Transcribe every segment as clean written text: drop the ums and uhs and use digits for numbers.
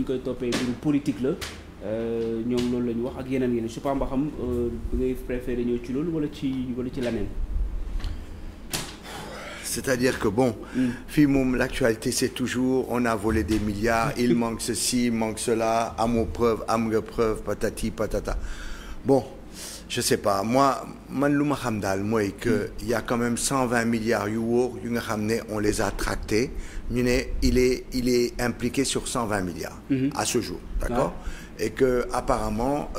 ñu koy toppee mbiru politique la ñoom loolu la ñu wax ak yeneen je sais pas xam ngay préféré ñëw ci loolu wala ci leneen. C'est-à-dire que bon, l'actualité c'est toujours on a volé des milliards, il manque ceci, il manque cela, à mon preuve, à mes preuves, patati patata. Bon, je sais pas, moi lu ma xam daal mooy que il y a quand même 120 milliards yu wóor yu nga xam ne on les a tractés ñu ne il est impliqué sur 120 milliards à ce jour, d'accord? Et que apparemment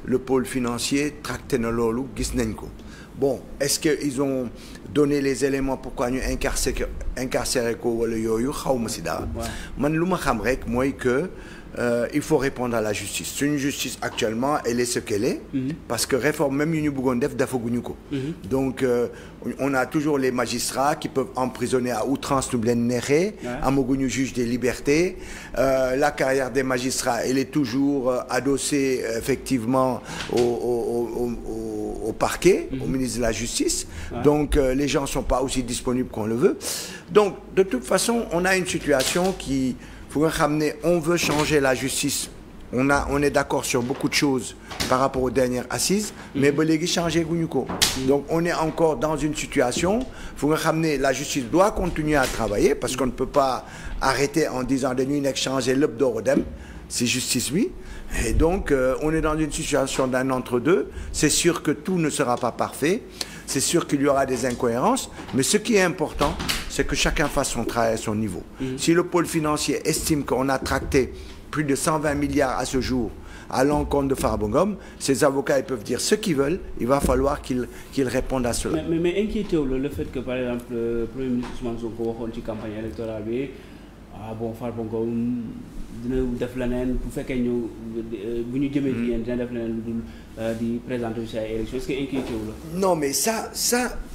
le pôle financier tracté na loolu gis nañ ko. Bon, est-ce qu'ils ont donné les éléments pourquoi ñu incarcéré ko wala yooyu xaw ma si dara. Man lu ma xam rek mooy que il faut répondre à la justice. Une justice actuellement elle est ce qu'elle est. Parce que réforme même yu ñu bëggoon def defaguñu ko. Donc on a toujours les magistrats qui peuvent emprisonner à outrance nu mu leen neexee. Amaguñu juge des libertés. La carrière des magistrats elle est toujours adossée effectivement au parquet, au ministre de la Justice. Donc les gens sont pas aussi disponibles qu'on le veut. Donc de toute façon on a une situation qui faut nga xam ne on veut changer la justice. On est d'accord sur beaucoup de choses par rapport aux dernières assises, mais ba léegi changé guñu ko. Donc on est encore dans une situation faut nga xam ne la justice doit continuer à travailler parce qu'on ne peut pas arrêter en disant dañuy nekk changer lépp door a dem c'est justice oui. Et donc on est dans une situation d'un entre-deux. C'est sûr que tout ne sera pas parfait. C'est sûr qu'il y aura des incohérences, mais ce qui est important, c'est que chacun fasse son travail à son niveau. Si le pôle financier estime qu'on a tracté plus de 120 milliards à ce jour à l'encontre de Farba Ngom, ses avocats ils peuvent dire ce qu'ils veulent, il va falloir qu'ils répondent à cela. Mais inquiétez-vous le fait que par exemple le Premier ministre Ousmane Sonko waxoon ci campagne électorale bi bon Farba Ngom dina def leneen bu fekkee ñu bu ñu jëmee ci yéen dina def leneen lu dul di présenter ci ay élections est-ce que inquiété-wu la. Non mais ça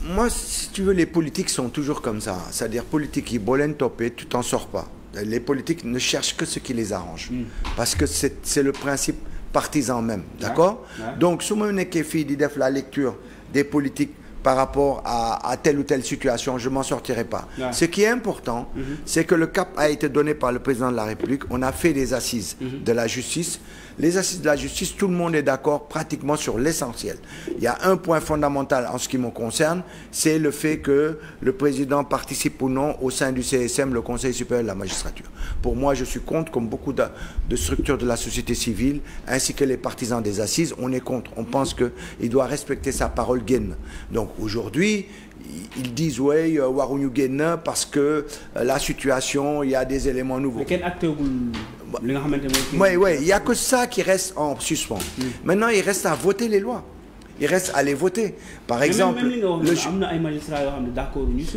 moi si tu veux les politiques sont toujours comme ça c'est-à-dire politique yi boo leen toppee tu t'en sors pas. Les politiques ne cherchent que ce qui les arrange parce que c'est le principe partisan même, d'accord? Donc su ma nekkee fii di def la lecture des politiques par rapport à telle ou telle situation, je m'en sortirai pas. Ce qui est important, c'est que le cap a été donné par le président de la République. On a fait des assises de la justice. Les assises de la justice, tout le monde est d'accord pratiquement sur l'essentiel. Il y a un point fondamental en ce qui me concerne, c'est le fait que le président participe ou non au sein du CSM, le Conseil supérieur de la magistrature. Pour moi, je suis contre, comme beaucoup de structures de la société civile, ainsi que les partisans des assises, on est contre. On pense qu'il doit respecter sa parole génn. Donc aujourd'hui, ils disent oui waruñu génn parce que la situation il y a des éléments nouveaux. Mais quel acte li nga xamante ne oui il y a que ça qui reste en suspens. Maintenant il reste à voter les lois. Il reste à les voter. Par exemple,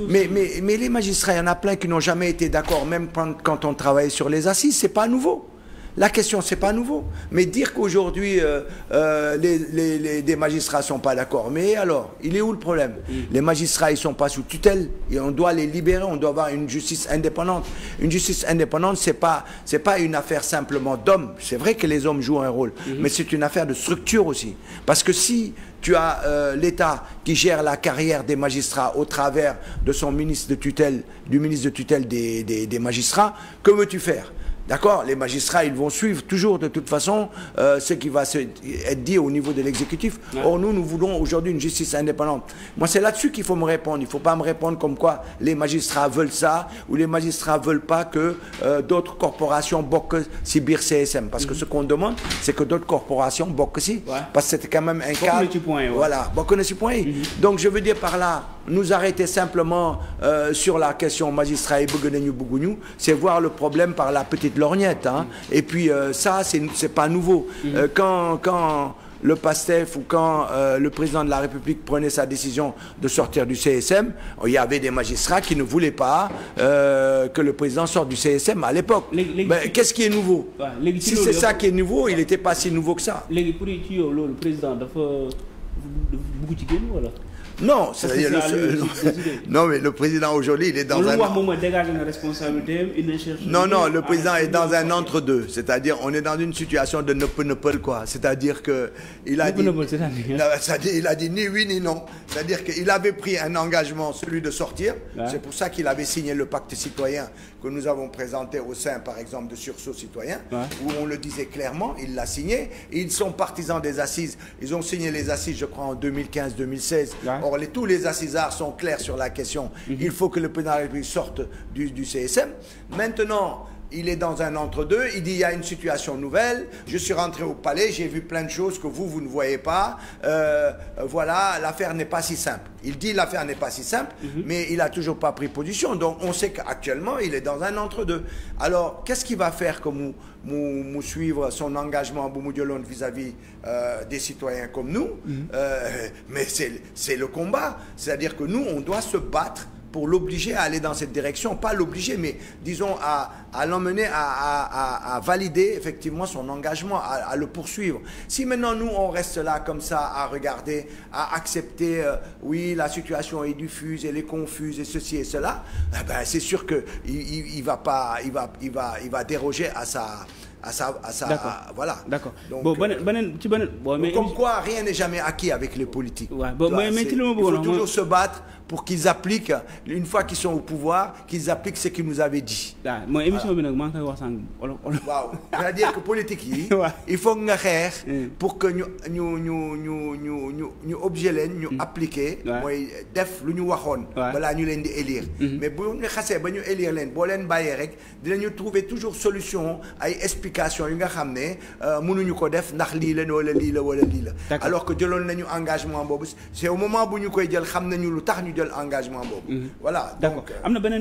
mais les magistrats, il y en a plein qui n'ont jamais été d'accord, même quand on travaille sur les assises, c'est pas nouveau. La question, c'est pas nouveau. Mais dire qu'aujourd'hui, des magistrats sont pas d'accord. Mais alors, il est où le problème? Les magistrats, ils sont pas sous tutelle. Et on doit les libérer. On doit avoir une justice indépendante. Une justice indépendante, c'est pas une affaire simplement d'hommes. C'est vrai que les hommes jouent un rôle. Mais c'est une affaire de structure aussi. Parce que si tu as l'État qui gère la carrière des magistrats au travers de son ministre de tutelle, du ministre de tutelle des magistrats, que veux-tu faire? D'accord, les magistrats, ils vont suivre toujours de toute façon ce qui va être dit au niveau de l'exécutif. Or, nous voulons aujourd'hui une justice indépendante. Moi, c'est là-dessus qu'il faut me répondre. Il ne faut pas me répondre comme quoi les magistrats veulent ça ou les magistrats ne veulent pas que d'autres corporations bokkent si biir CSM. Parce que ce qu'on demande, c'est que d'autres corporations bokkent si. Parce que c'était quand même un cas. Voilà, bokk na ci point yi. Donc, je veux dire par là, nous arrêter simplement sur la question magistrat et bëgg nañu bëgguñu, c'est voir le problème par la petite lorgnette, hein. Et puis ça c'est pas nouveau. Quand le PASTEF ou quand le président de la République prenait sa décision de sortir du CSM, il y avait des magistrats qui ne voulaient pas que le président sorte du CSM à l'époque. Qu'est-ce qui est nouveau? Si c'est ça qui est nouveau, il n'était pas si nouveau que ça. Le président dafa bëgg ci génn wala? Non, c'est-à-dire non, mais le président aujourd'hui, il est dans un... Non, non, le président est dans un entre-deux. C'est-à-dire, on est dans une situation de ne peut quoi. C'est-à-dire que il a dit, il a dit ni oui ni non. C'est-à-dire qu'il avait pris un engagement, celui de sortir. Ouais. C'est pour ça qu'il avait signé le pacte citoyen que nous avons présenté au sein, par exemple, de Sursaut Citoyen, ouais. Où on le disait clairement, il l'a signé. Et ils sont partisans des assises. Ils ont signé les assises, je crois, en 2015-2016. Ouais. Or, tous les assisards sont clairs sur la question. Il faut que le président de la République sorte du CSM. Maintenant, il est dans un entre-deux. Il dit, il y a une situation nouvelle. Je suis rentré au palais, j'ai vu plein de choses que vous ne voyez pas. Voilà, l'affaire n'est pas si simple. Il dit, l'affaire n'est pas si simple, mais il n'a toujours pas pris position. Donc, on sait qu'actuellement, il est dans un entre-deux. Alors, qu'est-ce qu'il va faire comme nous suivre son engagement vis-à-vis des citoyens comme nous? Mais c'est le combat. C'est-à-dire que nous, on doit se battre pour l'obliger à aller dans cette direction, pas l'obliger, mais disons à l'emmener à valider effectivement son engagement, à le poursuivre. Si maintenant nous on reste là comme ça à regarder, à accepter, oui la situation est diffuse, elle est confuse et ceci et cela, eh ben, c'est sûr que il va déroger à sa voilà. D'accord. Donc, mais comme quoi rien n'est jamais acquis avec les politiques. Ouais. Il faut toujours se battre pour qu'ils appliquent, une fois qu'ils sont au pouvoir, qu'ils appliquent ce qu'ils nous avaient dit. Wow. C'est-à-dire que politique, il faut que nous pour que nous objet nous appliquer, def lu ñu waxoon balaa ñu leen di élire. Mais bu ñu xasee ba ñu élire leen boo leen bàyyee rek dinañu trouver toujours solution ay explication yi nga xam ne mënuñu ko def ndax lii la wala lii la wala lii la. Alors que jëloon nañu engagement boobu c'est au moment bu ñu koy jël xam nañu lu tax ñu jël engagement boobu. Voilà. Donc am na beneen